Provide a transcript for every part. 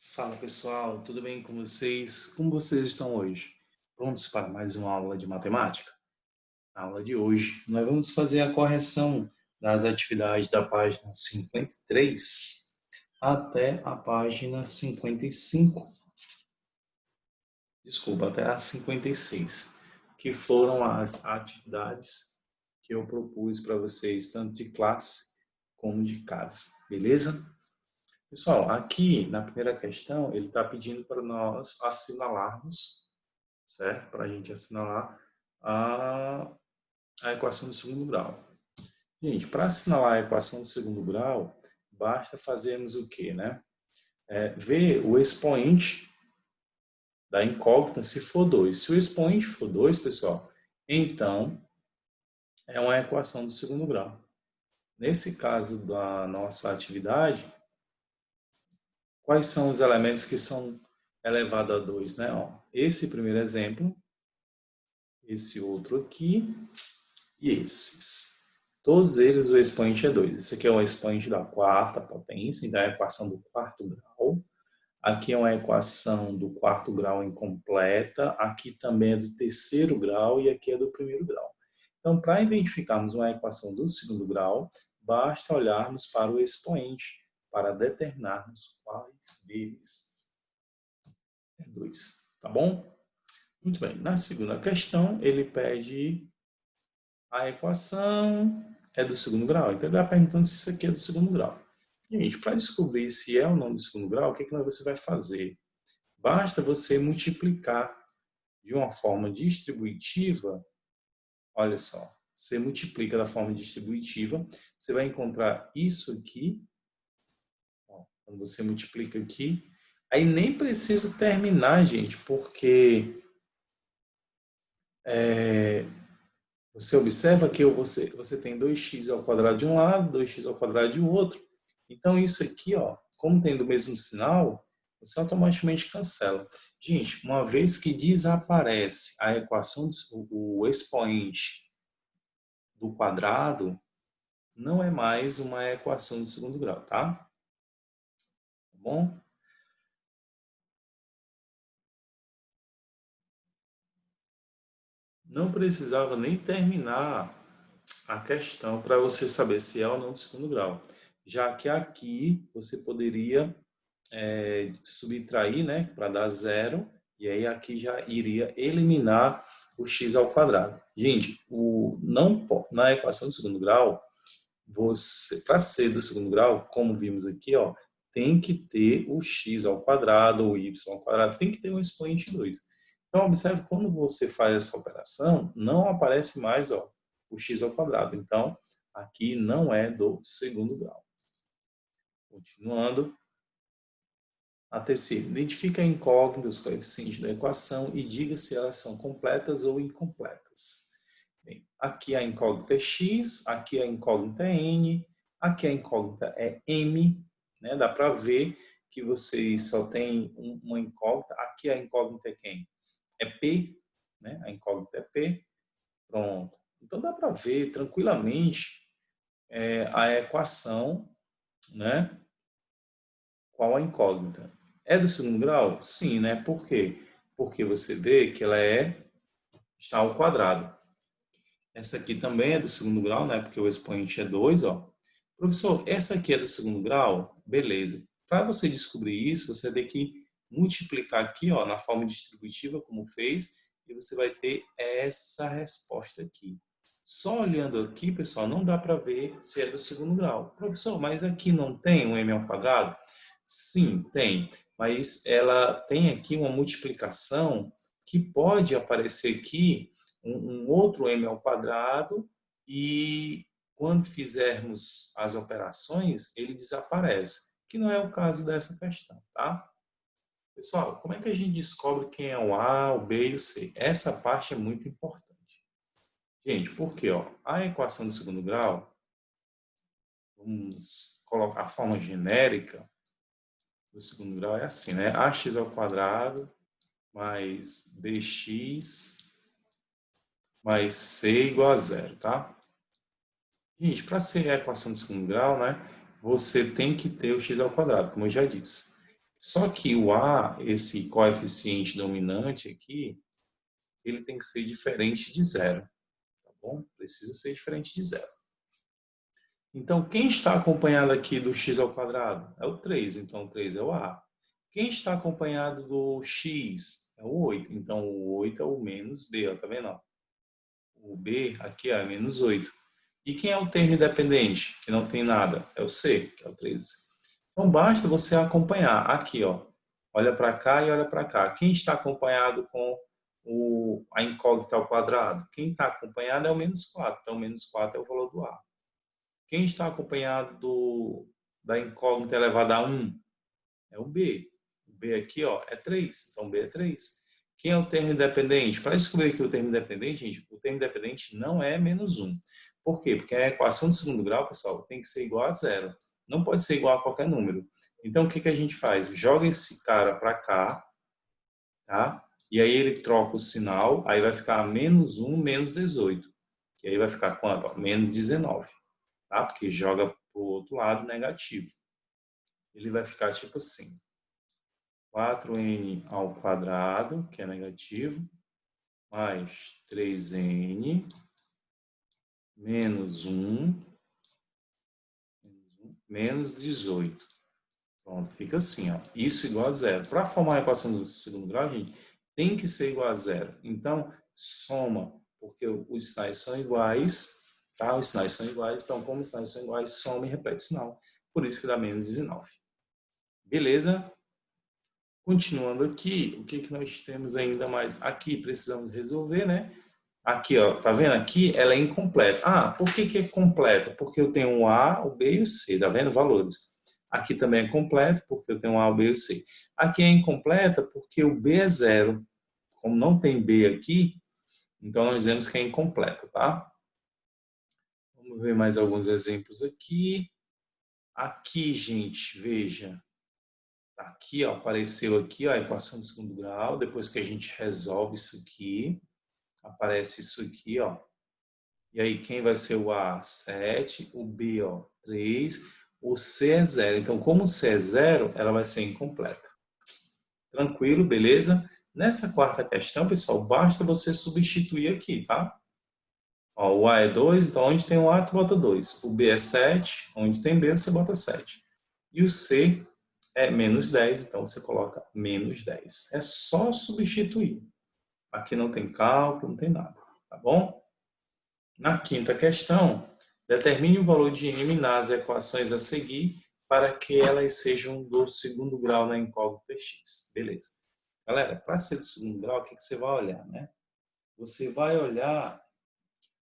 Fala pessoal, tudo bem com vocês? Como vocês estão hoje? Prontos para mais uma aula de matemática? Na aula de hoje, nós vamos fazer a correção das atividades da página 53 até a página 55. Desculpa, até a 56, que foram as atividades que eu propus para vocês, tanto de classe como de casa, beleza? Pessoal, aqui na primeira questão, ele está pedindo para nós assinalarmos, certo? Para a gente assinalar a, a equação do segundo grau. Gente, para assinalar a equação do segundo grau, basta fazermos o quê, né? Ver o expoente da incógnita se for 2. Se o expoente for 2, pessoal, então é uma equação do segundo grau. Nesse caso da nossa atividade, quais são os elementos que são elevados a 2, né? Ó, esse primeiro exemplo, esse outro aqui e esses. Todos eles o expoente é 2. Esse aqui é o expoente da quarta potência, então é a equação do quarto grau. Aqui é uma equação do quarto grau incompleta, aqui também é do terceiro grau e aqui é do primeiro grau. Então, para identificarmos uma equação do segundo grau, basta olharmos para o expoente para determinarmos quais deles é 2, tá bom? Muito bem, na segunda questão, ele pede a equação é do segundo grau, então ele está perguntando se isso aqui é do segundo grau. Gente, para descobrir se é ou não do segundo grau, o que você vai fazer? Basta você multiplicar de uma forma distributiva, olha só, você multiplica da forma distributiva, você vai encontrar isso aqui, ó, quando você multiplica aqui, aí nem precisa terminar, gente, porque você observa que você tem 2x ao quadrado de um lado, 2x ao quadrado de outro. Então, isso aqui, ó, como tem do mesmo sinal, você automaticamente cancela. Gente, uma vez que desaparece a equação, o expoente do quadrado, não é mais uma equação de segundo grau, tá? Tá bom? Não precisava nem terminar a questão para você saber se é ou não de segundo grau. Já que aqui você poderia subtrair, né, para dar zero, e aí aqui já iria eliminar o x ao quadrado. Gente, não na equação do segundo grau, você para ser do segundo grau, como vimos aqui, ó, tem que ter o x ao quadrado ou y ao quadrado, tem que ter um expoente 2. Então, observe, quando você faz essa operação, não aparece mais, ó, o x ao quadrado. Então, aqui não é do segundo grau. Continuando, a terceira, identifique a incógnita, os coeficientes da equação e diga se elas são completas ou incompletas. Bem, aqui a incógnita é x, aqui a incógnita é n, aqui a incógnita é m, né? Dá para ver que vocês só tem uma incógnita. Aqui a incógnita é quem? É p, né? A incógnita é p. Pronto. Então dá para ver tranquilamente a equação, né? Qual a incógnita? É do segundo grau? Sim, né? Por quê? Porque você vê que ela está ao quadrado. Essa aqui também é do segundo grau, né? Porque o expoente é 2, ó. Professor, essa aqui é do segundo grau? Beleza. Para você descobrir isso, você tem que multiplicar aqui, ó, na forma distributiva, como fez, e você vai ter essa resposta aqui. Só olhando aqui, pessoal, não dá para ver se é do segundo grau. Professor, mas aqui não tem um m ao quadrado? Sim, tem. Mas ela tem aqui uma multiplicação que pode aparecer aqui um outro m ao quadrado e quando fizermos as operações, ele desaparece, que não é o caso dessa questão, tá? Pessoal, como é que a gente descobre quem é o A, o B e o C? Essa parte é muito importante. Gente, por quê? Ó, a equação do segundo grau, vamos colocar a forma genérica do segundo grau é assim, né? Ax ao quadrado mais bx mais c igual a zero, tá? Gente, para ser a equação de segundo grau, né, você tem que ter o x ao quadrado, como eu já disse. Só que o A, esse coeficiente dominante aqui, ele tem que ser diferente de zero, tá bom? Precisa ser diferente de zero. Então, quem está acompanhado aqui do x ao quadrado? É o 3, então o 3 é o A. Quem está acompanhado do x? É o 8, então o 8 é o menos b, ó, tá vendo? O b aqui é menos 8. E quem é o termo independente, que não tem nada? É o c, que é o 13. Então, basta você acompanhar aqui, ó. Olha para cá e olha para cá. Quem está acompanhado com a incógnita ao quadrado? Quem está acompanhado é o menos 4, então o menos 4 é o valor do A. Quem está acompanhado da incógnita elevada a 1 é o B. O B aqui ó, é 3, então B é 3. Quem é o termo independente? Para descobrir aqui o termo independente, gente, o termo independente não é menos 1. Por quê? Porque a equação de segundo grau, pessoal, tem que ser igual a zero. Não pode ser igual a qualquer número. Então, o que a gente faz? Joga esse cara para cá, tá? E aí ele troca o sinal, aí vai ficar menos 1, menos 18. E aí vai ficar quanto? Ó, menos 19. Tá? Porque joga para o outro lado negativo. Ele vai ficar tipo assim, 4n ao quadrado, que é negativo, mais 3n, menos 1, menos 18. Pronto, fica assim, ó. Isso igual a zero. Para formar a equação do segundo grau, gente, tem que ser igual a zero. Então, soma, porque os sinais são iguais, tá? Os sinais são iguais, então, como os sinais são iguais, soma e repete sinal. Por isso que dá menos 19. Beleza? Continuando aqui, o que nós temos ainda mais? Aqui precisamos resolver, né? Aqui, ó, tá vendo? Aqui ela é incompleta. Ah, por que é completa? Porque eu tenho o A, o B e o C, tá vendo? Valores. Aqui também é completo, porque eu tenho o A, o B e o C. Aqui é incompleta porque o B é zero. Como não tem B aqui, então nós dizemos que é incompleta, tá? Vamos ver mais alguns exemplos aqui. Aqui, gente, veja. Aqui, ó, apareceu aqui ó, a equação de segundo grau. Depois que a gente resolve isso aqui, aparece isso aqui, ó. E aí, quem vai ser o A? 7, o B, ó, 3, o C é 0. Então, como o C é 0, ela vai ser incompleta. Tranquilo, beleza? Nessa quarta questão, pessoal, basta você substituir aqui, tá? Ó, o A é 2, então onde tem o A, tu bota 2. O B é 7, onde tem B, você bota 7. E o C é menos 10, então você coloca menos 10. É só substituir. Aqui não tem cálculo, não tem nada, tá bom? Na quinta questão, determine o valor de m nas equações a seguir para que elas sejam do segundo grau na incógnita x. Beleza. Galera, para ser do segundo grau, o que você vai olhar, né? Você vai olhar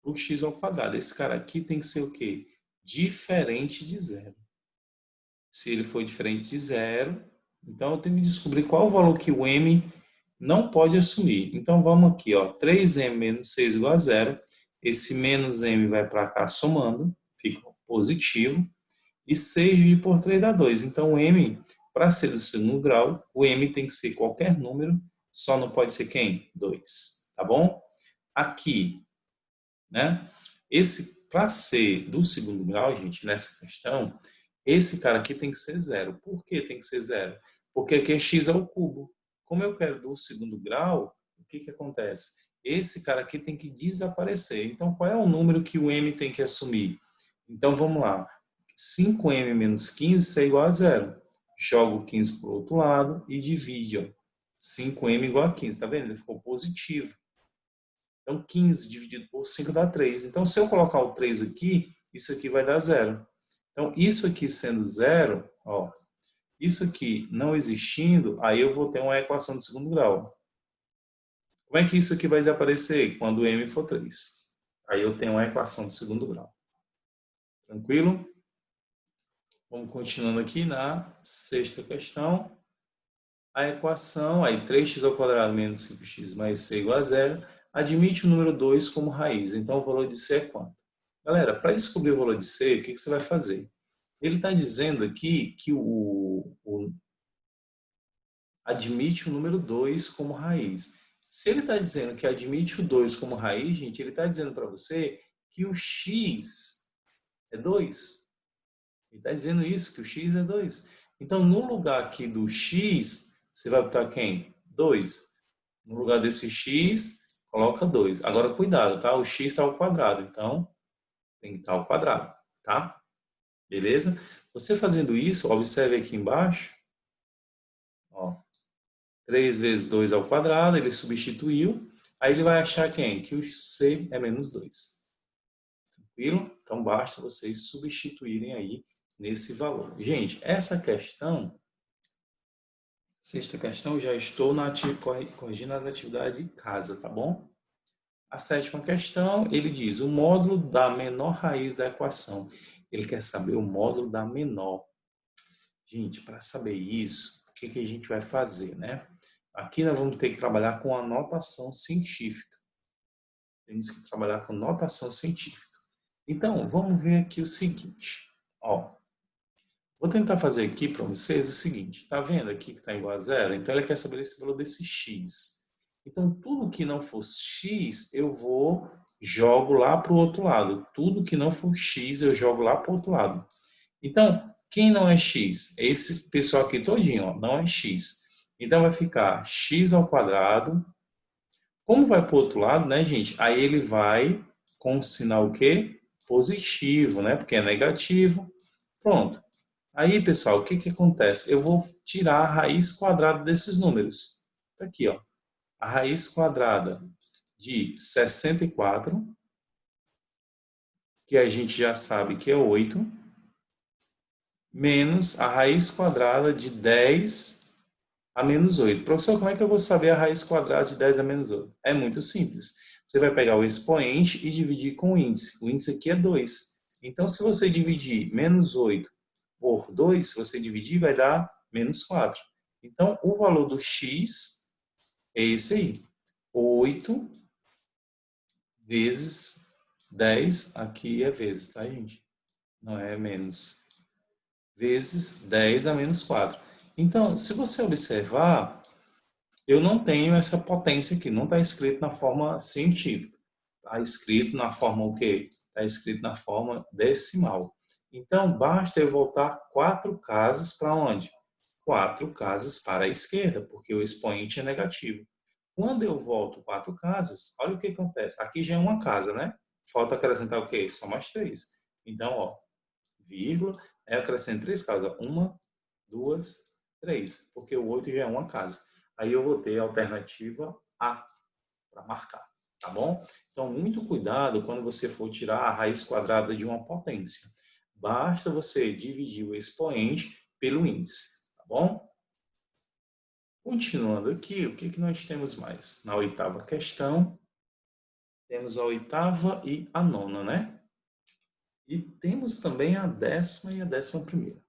o x ao quadrado. Esse cara aqui tem que ser o quê? Diferente de zero. Se ele for diferente de zero, então eu tenho que descobrir qual o valor que o m não pode assumir. Então vamos aqui, ó, 3m menos 6 igual a zero. Esse menos m vai para cá somando, fica positivo. E 6 dividido por 3 dá 2. Então o m, para ser do segundo grau, o m tem que ser qualquer número, só não pode ser quem? 2. Tá bom? Aqui, né? Esse, para ser do segundo grau, gente, nessa questão, esse cara aqui tem que ser zero. Por que tem que ser zero? Porque aqui é x ao cubo. Como eu quero do segundo grau, o que acontece? Esse cara aqui tem que desaparecer. Então, qual é o número que o m tem que assumir? Então, vamos lá. 5m menos 15 é igual a zero. Joga o 15 para o outro lado e divide. Ó. 5m igual a 15. Tá vendo? Ele ficou positivo. Então, 15 dividido por 5 dá 3. Então, se eu colocar o 3 aqui, isso aqui vai dar zero. Então, isso aqui sendo zero, ó, isso aqui não existindo, aí eu vou ter uma equação de segundo grau. Como é que isso aqui vai desaparecer? Quando m for 3. Aí eu tenho uma equação de segundo grau. Tranquilo? Vamos continuando aqui na sexta questão. A equação, aí 3x ao quadrado menos 5x mais c igual a zero, admite o número 2 como raiz. Então, o valor de c é quanto? Galera, para descobrir o valor de c, o que você vai fazer? Ele está dizendo aqui que admite o número 2 como raiz. Se ele está dizendo que admite o 2 como raiz, gente, ele está dizendo para você que o x é 2. Ele está dizendo isso, que o x é 2. Então, no lugar aqui do x, você vai botar quem? 2. No lugar desse x, coloca 2. Agora, cuidado, tá? O x está ao quadrado, então tem que estar ao quadrado, tá? Beleza? Você fazendo isso, observe aqui embaixo, ó, 3 vezes 2 ao quadrado, ele substituiu, aí ele vai achar quem? Que o c é menos 2. Tranquilo? Então, basta vocês substituírem aí nesse valor. Gente, essa questão, sexta questão, já estou corrigindo as atividades de casa, tá bom? A sétima questão, ele diz o módulo da menor raiz da equação. Ele quer saber o módulo da menor. Gente, para saber isso, o que a gente vai fazer, né? Aqui nós vamos ter que trabalhar com a notação científica. Temos que trabalhar com notação científica. Então, vamos ver aqui o seguinte. Ó, vou tentar fazer aqui para vocês o seguinte. Tá vendo aqui que está igual a zero? Então, ele quer saber esse valor desse x. Então, tudo que não for x, eu jogo lá para o outro lado. Tudo que não for x, eu jogo lá para o outro lado. Então, quem não é x? Esse pessoal aqui todinho, ó, não é x. Então, vai ficar x ao quadrado. Como vai para o outro lado, né, gente? Aí ele vai com o sinal o quê? Positivo, né? Porque é negativo. Pronto. Aí, pessoal, o que que acontece? Eu vou tirar a raiz quadrada desses números. Tá aqui, ó. A raiz quadrada de 64, que a gente já sabe que é 8, menos a raiz quadrada de 10 a menos 8. Professor, como é que eu vou saber a raiz quadrada de 10 a menos 8? É muito simples. Você vai pegar o expoente e dividir com o índice. O índice aqui é 2. Então, se você dividir menos 8 por 2, se você dividir, vai dar menos 4. Então, o valor do x é esse aí. 8 vezes 10, aqui é vezes, tá, gente? Não é menos. Vezes 10 a menos 4. Então, se você observar, eu não tenho essa potência aqui, não está escrito na forma científica. Está escrito na forma o quê? Está escrito na forma decimal. Então, basta eu voltar 4 casas para onde? 4 casas para a esquerda, porque o expoente é negativo. Quando eu volto 4 casas, olha o que acontece. Aqui já é uma casa, né? Falta acrescentar o quê? Só mais 3. Então, ó, vírgula, aí eu acrescento 3 casas. 1, 2, 3, porque o 8 já é uma casa. Aí eu vou ter a alternativa A para marcar, tá bom? Então, muito cuidado quando você for tirar a raiz quadrada de uma potência. Basta você dividir o expoente pelo índice, tá bom? Continuando aqui, o que que nós temos mais? Na oitava questão, temos a oitava e a nona, né? E temos também a décima e a 11ª.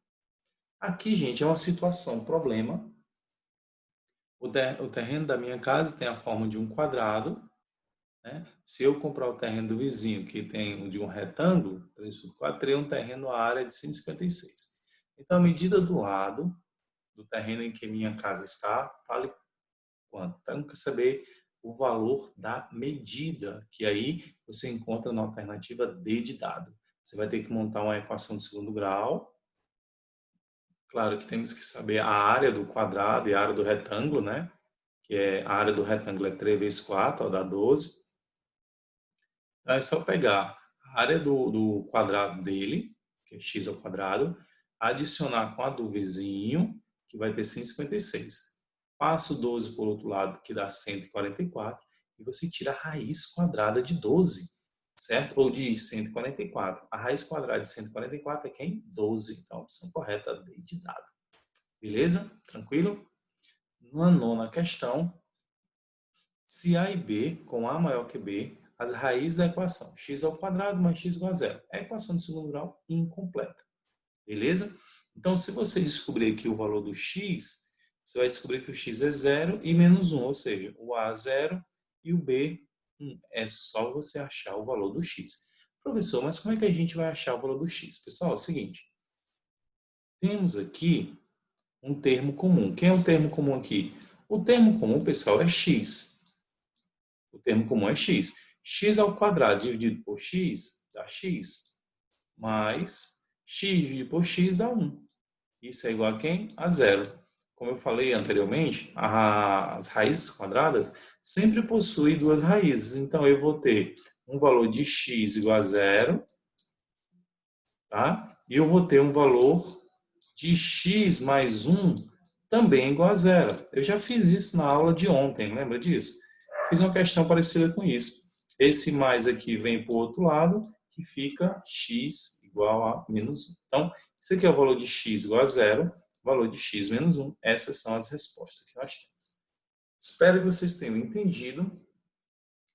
Aqui, gente, é uma situação, um problema. O terreno da minha casa tem a forma de um quadrado, né? Se eu comprar o terreno do vizinho, que tem de um retângulo, 3x4, teria um terreno, a área de 156. Então, a medida do lado do terreno em que minha casa está, vale quanto? Então, quer saber o valor da medida, que aí você encontra na alternativa D de dado. Você vai ter que montar uma equação de segundo grau. Claro que temos que saber a área do quadrado e a área do retângulo, né? Que a área do retângulo é 3 vezes 4, ó, dá 12. Então é só pegar a área do quadrado dele, que é x ao quadrado, adicionar com a do vizinho, que vai ter 156. Passa o 12 por outro lado, que dá 144, e você tira a raiz quadrada de 12, certo? Ou de 144. A raiz quadrada de 144 é quem? 12. Então, a opção correta é D de dado. Beleza? Tranquilo? Na nona questão, se A e B, com A maior que B, as raízes da equação x ao quadrado mais x igual a zero. É a equação de segundo grau incompleta. Beleza? Então, se você descobrir aqui o valor do x, você vai descobrir que o x é 0 e menos 1, ou seja, o A é 0 e o B 1. É só você achar o valor do x. Professor, mas como é que a gente vai achar o valor do x? Pessoal, é o seguinte. Temos aqui um termo comum. Quem é o termo comum aqui? O termo comum, pessoal, é x. O termo comum é x. X ao quadrado dividido por x dá x, mais x dividido por x dá 1. Isso é igual a quem? A zero. Como eu falei anteriormente, as raízes quadradas sempre possuem duas raízes. Então, eu vou ter um valor de x igual a zero, tá? E eu vou ter um valor de x mais 1 também igual a zero. Eu já fiz isso na aula de ontem, lembra disso? Fiz uma questão parecida com isso. Esse mais aqui vem para o outro lado, que fica x igual a menos 1. Então, esse aqui é o valor de x igual a zero, valor de x menos 1. Essas são as respostas que nós temos. Espero que vocês tenham entendido.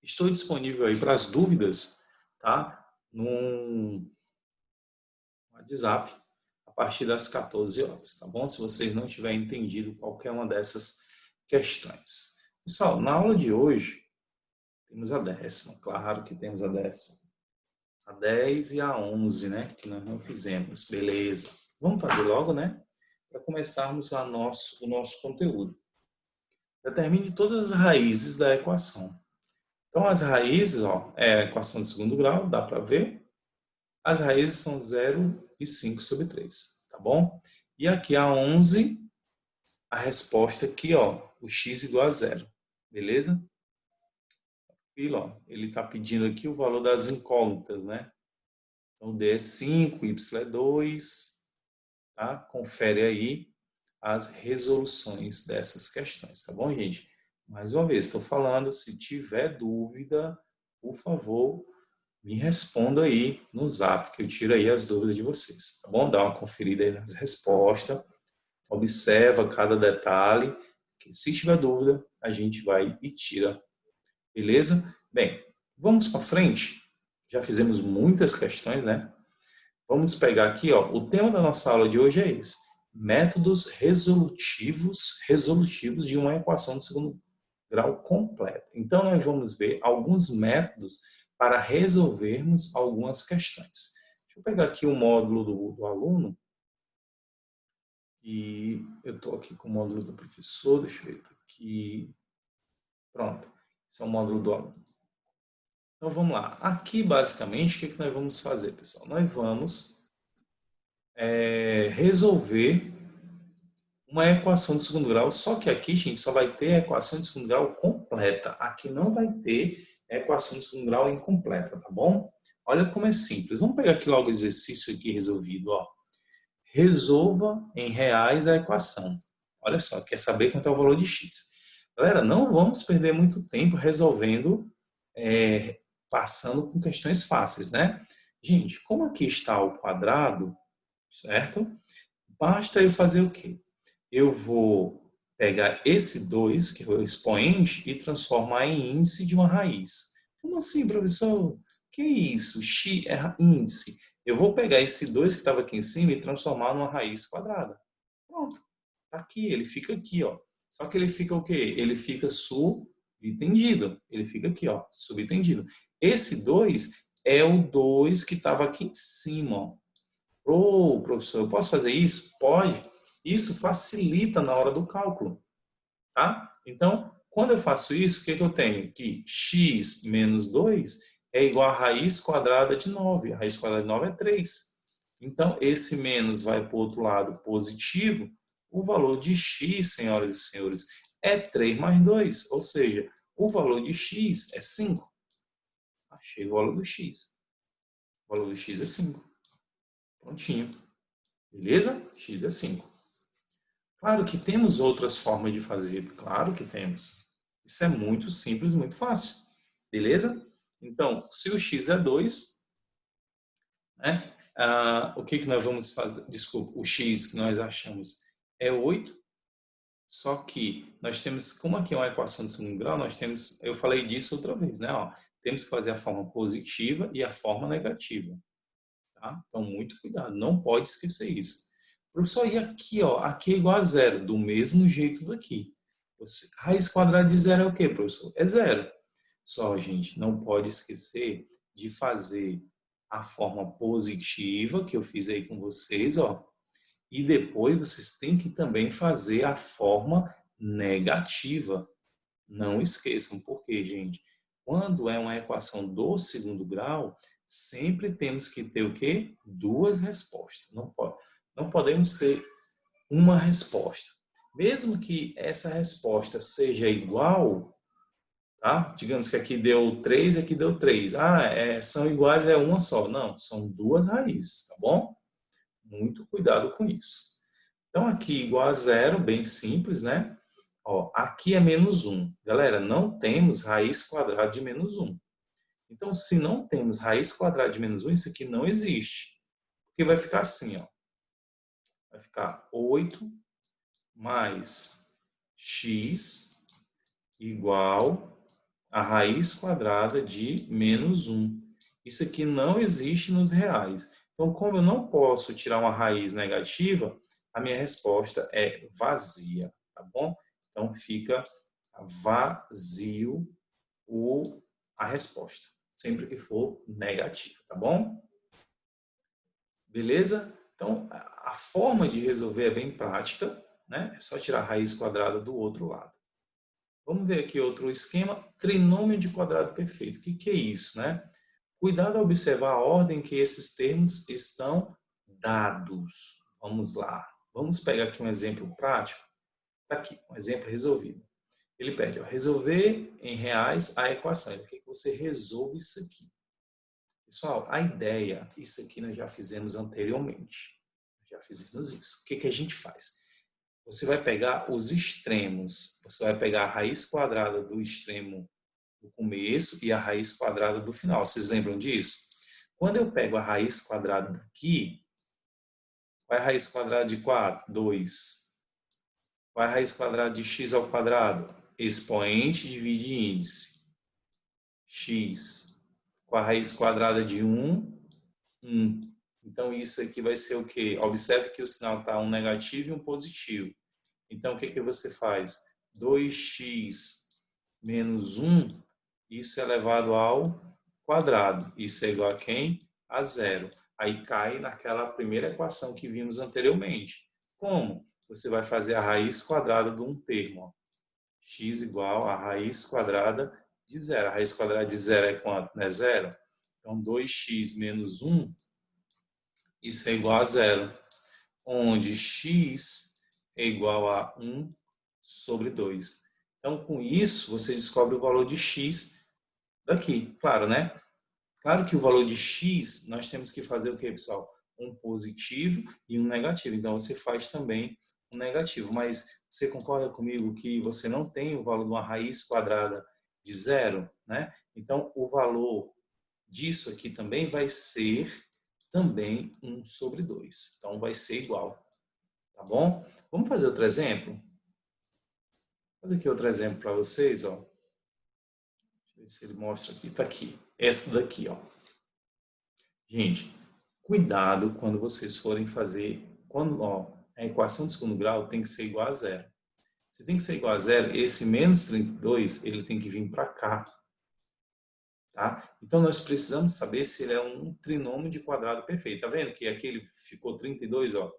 Estou disponível aí para as dúvidas, tá? No WhatsApp, a partir das 14 horas, tá bom? Se vocês não tiverem entendido qualquer uma dessas questões. Pessoal, na aula de hoje, temos a 10ª, claro que temos a 10ª. A 10 e a 11, né? Que nós não fizemos, beleza. Vamos fazer logo, né? Para começarmos o nosso conteúdo. Determine todas as raízes da equação. Então, as raízes, ó, é a equação de segundo grau, dá para ver. As raízes são 0 e 5 sobre 3, tá bom? E aqui a 11, a resposta aqui, ó, o x igual a 0, beleza? E, ó, ele está pedindo aqui o valor das incógnitas, né? Então, D é 5, Y é 2, tá? Confere aí as resoluções dessas questões, tá bom, gente? Mais uma vez, estou falando, se tiver dúvida, por favor, me responda aí no zap, que eu tiro aí as dúvidas de vocês, tá bom? Dá uma conferida aí nas respostas, observa cada detalhe, que se tiver dúvida, a gente vai e tira, beleza? Bem, vamos para frente. Já fizemos muitas questões, né? Vamos pegar aqui, ó, o tema da nossa aula de hoje é esse: métodos resolutivos de uma equação de segundo grau completa. Então, nós vamos ver alguns métodos para resolvermos algumas questões. Deixa eu pegar aqui o módulo do aluno. E eu estou aqui com o módulo do professor. Deixa eu ver aqui. Pronto. Esse é o módulo do aluno. Então, vamos lá. Aqui, basicamente, o que nós vamos fazer, pessoal? Nós vamos resolver uma equação de segundo grau, só que aqui, gente, só vai ter a equação de segundo grau completa. Aqui não vai ter a equação de segundo grau incompleta, tá bom? Olha como é simples. Vamos pegar aqui logo o exercício aqui resolvido, ó. Resolva em reais a equação. Olha só, quer saber quanto é o valor de x. Galera, não vamos perder muito tempo resolvendo, passando com questões fáceis, né? Gente, como aqui está o quadrado, certo? Basta eu fazer o quê? Eu vou pegar esse 2, que é o expoente, e transformar em índice de uma raiz. Como assim, professor? Que isso? X é índice. Eu vou pegar esse 2 que estava aqui em cima e transformar numa raiz quadrada. Pronto. Tá aqui, ele fica aqui, ó. Só que ele fica o quê? Ele fica subtendido. Ele fica aqui, ó, subtendido. Esse 2 é o 2 que estava aqui em cima, ó. Ô, professor, eu posso fazer isso? Pode. Isso facilita na hora do cálculo, tá? Então, quando eu faço isso, o que eu tenho? Que x menos 2 é igual a raiz quadrada de 9. A raiz quadrada de 9 é 3. Então, esse menos vai para o outro lado positivo. O valor de x, senhoras e senhores, é 3 mais 2. Ou seja, o valor de x é 5. Achei o valor do x. O valor do x é 5. Prontinho. Beleza? X é 5. Claro que temos outras formas de fazer. Claro que temos. Isso é muito simples, muito fácil. Beleza? Então, se o x é 2, né? O que nós vamos fazer? Desculpa, o x que nós achamos é 8. Só que nós temos, como aqui é uma equação de segundo grau, nós temos, eu falei disso outra vez, né? Ó, temos que fazer a forma positiva e a forma negativa. Tá? Então, muito cuidado, não pode esquecer isso. Professor, e aqui, ó, aqui é igual a zero, do mesmo jeito daqui. Raiz quadrada de zero é o quê, professor? É zero. Só, gente, não pode esquecer de fazer a forma positiva, que eu fiz aí com vocês, ó. E depois vocês têm que também fazer a forma negativa. Não esqueçam, porque, gente, quando é uma equação do segundo grau, sempre temos que ter o quê? Duas respostas. Não podemos ter uma resposta. Mesmo que essa resposta seja igual, tá? Digamos que aqui deu 3 e aqui deu 3. São iguais, é uma só. Não, são duas raízes, tá bom? Muito cuidado com isso. Então, aqui igual a zero, bem simples, né? Ó, aqui é menos 1. Galera, não temos raiz quadrada de menos 1. Então, se não temos raiz quadrada de menos 1, isso aqui não existe. Porque vai ficar assim, ó. Vai ficar 8 mais x igual a raiz quadrada de menos 1. Isso aqui não existe nos reais. Então, como eu não posso tirar uma raiz negativa, a minha resposta é vazia, tá bom? Então, fica vazio a resposta, sempre que for negativa, tá bom? Beleza? Então, a forma de resolver é bem prática, né? É só tirar a raiz quadrada do outro lado. Vamos ver aqui outro esquema, trinômio de quadrado perfeito. O que é isso, né? Cuidado ao observar a ordem que esses termos estão dados. Vamos lá. Vamos pegar aqui um exemplo prático. Está aqui, um exemplo resolvido. Ele pede, ó, resolver em reais a equação. Ele quer que você resolva isso aqui. Pessoal, a ideia, isso aqui nós já fizemos anteriormente. Já fizemos isso. O que a gente faz? Você vai pegar os extremos. Você vai pegar a raiz quadrada do extremo do começo e a raiz quadrada do final. Vocês lembram disso? Quando eu pego a raiz quadrada daqui, qual é a raiz quadrada de 4? 2. Qual é a raiz quadrada de x ao quadrado? Expoente divide índice. X. Qual a raiz quadrada de 1? 1. Então, isso aqui vai ser o quê? Observe que o sinal está um negativo e um positivo. Então, o que você faz? 2x menos 1, isso é elevado ao quadrado. Isso é igual a quem? A zero. Aí cai naquela primeira equação que vimos anteriormente. Como? Você vai fazer a raiz quadrada de um termo. Ó. X igual a raiz quadrada de zero. A raiz quadrada de zero é quanto? Não é zero? Então, 2x menos 1, isso é igual a zero. Onde x é igual a 1 sobre 2. Então, com isso, você descobre o valor de x daqui. Claro, né? Claro que o valor de x, nós temos que fazer o quê, pessoal? Um positivo e um negativo. Então, você faz também um negativo. Mas você concorda comigo que você não tem o valor de uma raiz quadrada de zero, né? Então, o valor disso aqui também vai ser também 1 sobre 2. Então, vai ser igual. Tá bom? Vamos fazer outro exemplo? Vou fazer aqui outro exemplo para vocês, ó. Deixa eu ver se ele mostra aqui. Tá aqui. Essa daqui, ó. Gente, cuidado quando vocês forem fazer, ó, a equação de segundo grau tem que ser igual a zero. Se tem que ser igual a zero, esse menos 32, ele tem que vir para cá. Tá? Então, nós precisamos saber se ele é um trinômio de quadrado perfeito. Tá vendo que aqui ele ficou 32, ó?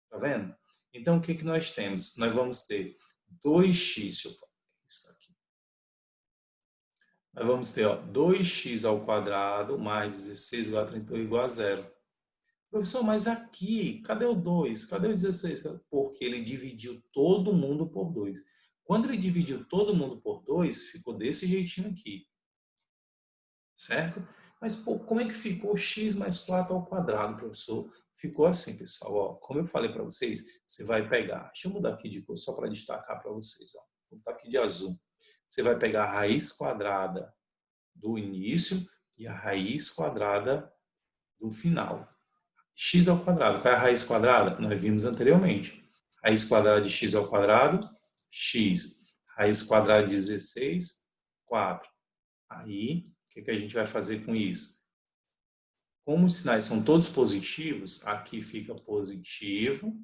Tá vendo? Então, o que nós temos? Nós vamos ter 2x, deixa eu riscar aqui. Nós vamos ter, ó, 2x ao quadrado mais 16 igual a 32 igual a zero. Professor, mas aqui, cadê o 2? Cadê o 16? Porque ele dividiu todo mundo por 2. Quando ele dividiu todo mundo por 2, ficou desse jeitinho aqui. Certo? Mas, pô, como é que ficou x mais 4 ao quadrado, professor? Ficou assim, pessoal. Ó, como eu falei para vocês, você vai pegar... Deixa eu mudar aqui de cor só para destacar para vocês. Ó. Vou botar aqui de azul. Você vai pegar a raiz quadrada do início e a raiz quadrada do final. X ao quadrado. Qual é a raiz quadrada? Nós vimos anteriormente. Raiz quadrada de x ao quadrado, x. Raiz quadrada de 16, 4. Aí, o que a gente vai fazer com isso? Como os sinais são todos positivos, aqui fica positivo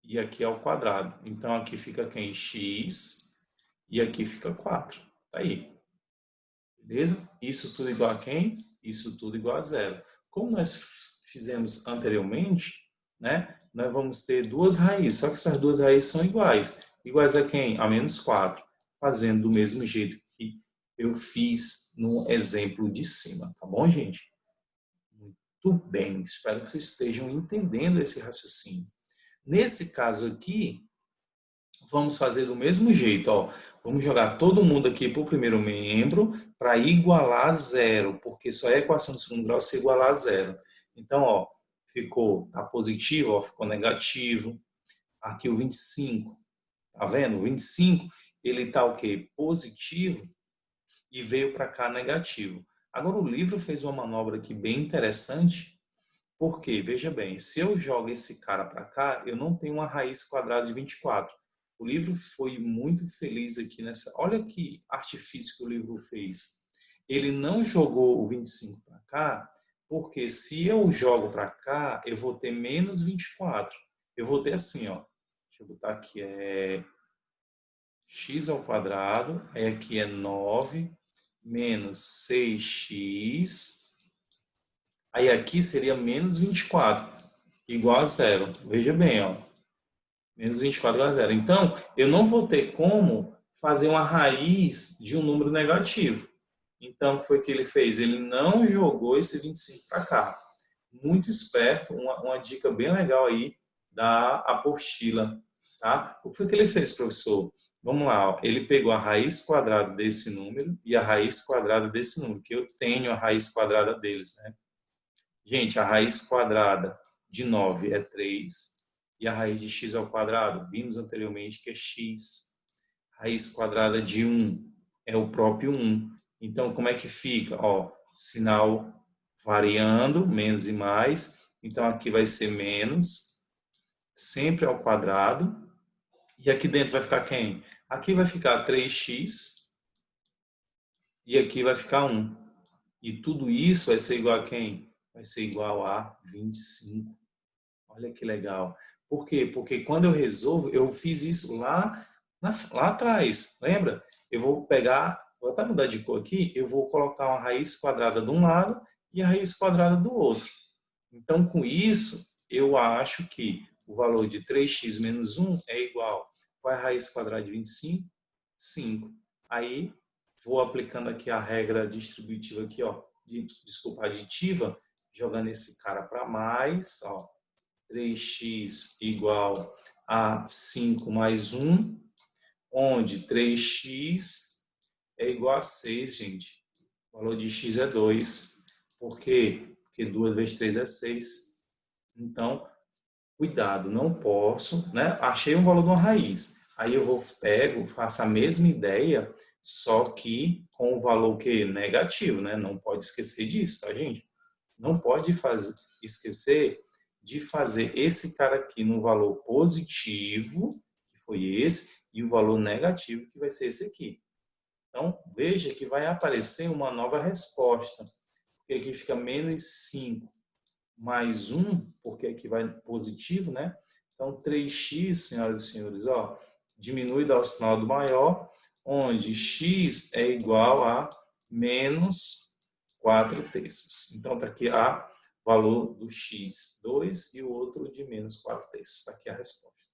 e aqui é o quadrado. Então, aqui fica quem? X e aqui fica 4. Tá aí. Beleza? Isso tudo igual a quem? Isso tudo igual a zero. Como nós fizemos anteriormente, né, nós vamos ter duas raízes, só que essas duas raízes são iguais. Iguais a quem? A menos 4. Fazendo do mesmo jeito que eu fiz no exemplo de cima. Tá bom, gente? Muito bem. Espero que vocês estejam entendendo esse raciocínio. Nesse caso aqui, vamos fazer do mesmo jeito, ó. Vamos jogar todo mundo aqui para o primeiro membro para igualar a zero, porque só é equação de segundo grau se igualar a zero. Então, ó, tá positivo, ó, ficou negativo. Aqui o 25, tá vendo? O 25, ele tá o quê? Positivo e veio para cá negativo. Agora o livro fez uma manobra aqui bem interessante, porque, veja bem, se eu jogo esse cara para cá, eu não tenho uma raiz quadrada de 24. O livro foi muito feliz aqui nessa. Olha que artifício que o livro fez. Ele não jogou o 25 para cá, porque se eu jogo para cá, eu vou ter menos 24. Eu vou ter assim, ó. Deixa eu botar aqui, x ao quadrado, aí aqui é 9 menos 6x, aí aqui seria menos 24, igual a zero. Veja bem, ó. Menos 24 igual a zero. Então, eu não vou ter como fazer uma raiz de um número negativo. Então, o que foi que ele fez? Ele não jogou esse 25 para cá. Muito esperto, uma dica bem legal aí da apostila. Tá? O que foi que ele fez, professor? Vamos lá, ó. Ele pegou a raiz quadrada desse número e a raiz quadrada desse número, que eu tenho a raiz quadrada deles, né? Gente, a raiz quadrada de 9 é 3. E a raiz de x ao quadrado, vimos anteriormente que é x. A raiz quadrada de 1 é o próprio 1. Então, como é que fica? Ó, sinal variando, menos e mais. Então, aqui vai ser menos, sempre ao quadrado. E aqui dentro vai ficar quem? Aqui vai ficar 3x e aqui vai ficar 1. E tudo isso vai ser igual a quem? Vai ser igual a 25. Olha que legal. Por quê? Porque quando eu resolvo, eu fiz isso lá atrás. Lembra? Eu vou pegar, vou até mudar de cor aqui, eu vou colocar uma raiz quadrada de um lado e a raiz quadrada do outro. Então, com isso, eu acho que o valor de 3x menos 1 é igual. Qual é a raiz quadrada de 25? 5. Aí, vou aplicando aqui a regra distributiva aqui, ó, desculpa, aditiva, jogando esse cara para mais, ó, 3x igual a 5 mais 1, onde 3x é igual a 6, gente. O valor de x é 2. Por quê? Porque 2 vezes 3 é 6. Então, cuidado, não posso, né? Achei um valor de uma raiz. Aí eu faço a mesma ideia, só que com o valor que negativo, né? Não pode esquecer disso, tá, gente? Não pode esquecer de fazer esse cara aqui no valor positivo, que foi esse, e o valor negativo, que vai ser esse aqui. Então, veja que vai aparecer uma nova resposta. Porque aqui fica menos 5 mais 1, porque aqui vai positivo, né? Então, 3x, senhoras e senhores, ó, diminui dá o sinal do maior, onde x é igual a menos 4 terços. Então, está aqui a valor do x, 2, e o outro de menos 4 terços. Está aqui a resposta.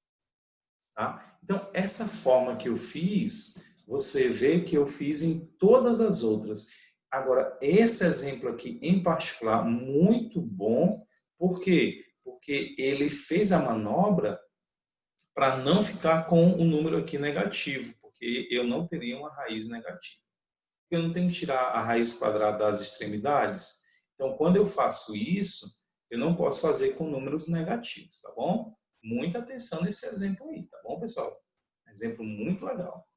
Tá? Então, essa forma que eu fiz, você vê que eu fiz em todas as outras. Agora, esse exemplo aqui em particular, muito bom. Por quê? Porque ele fez a manobra para não ficar com o número aqui negativo, porque eu não teria uma raiz negativa. Eu não tenho que tirar a raiz quadrada das extremidades. Então, quando eu faço isso, eu não posso fazer com números negativos, tá bom? Muita atenção nesse exemplo aí, tá bom, pessoal? Exemplo muito legal.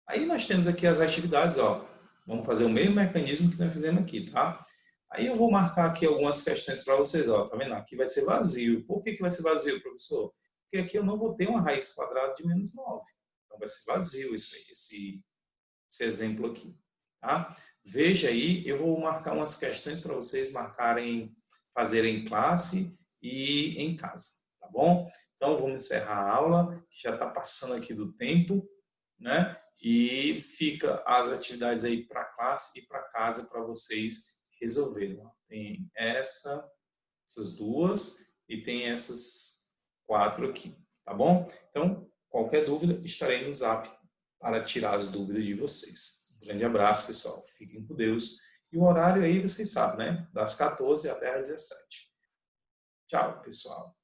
Aí nós temos aqui as atividades, ó. Vamos fazer o mesmo mecanismo que nós fizemos aqui, tá? Aí eu vou marcar aqui algumas questões para vocês, ó. Tá vendo? Aqui vai ser vazio. Por que vai ser vazio, professor? Porque aqui eu não vou ter uma raiz quadrada de menos 9. Então vai ser vazio isso aí, esse exemplo aqui. Tá? Veja aí, eu vou marcar umas questões para vocês fazerem em classe e em casa, tá bom? Então, vamos encerrar a aula, que já está passando aqui do tempo, né? E fica as atividades aí para classe e para casa para vocês resolverem. Tem essas duas e tem essas 4 aqui, tá bom? Então, qualquer dúvida, estarei no Zap para tirar as dúvidas de vocês. Um grande abraço, pessoal. Fiquem com Deus. E o horário aí, vocês sabem, né? Das 14 até as 17. Tchau, pessoal.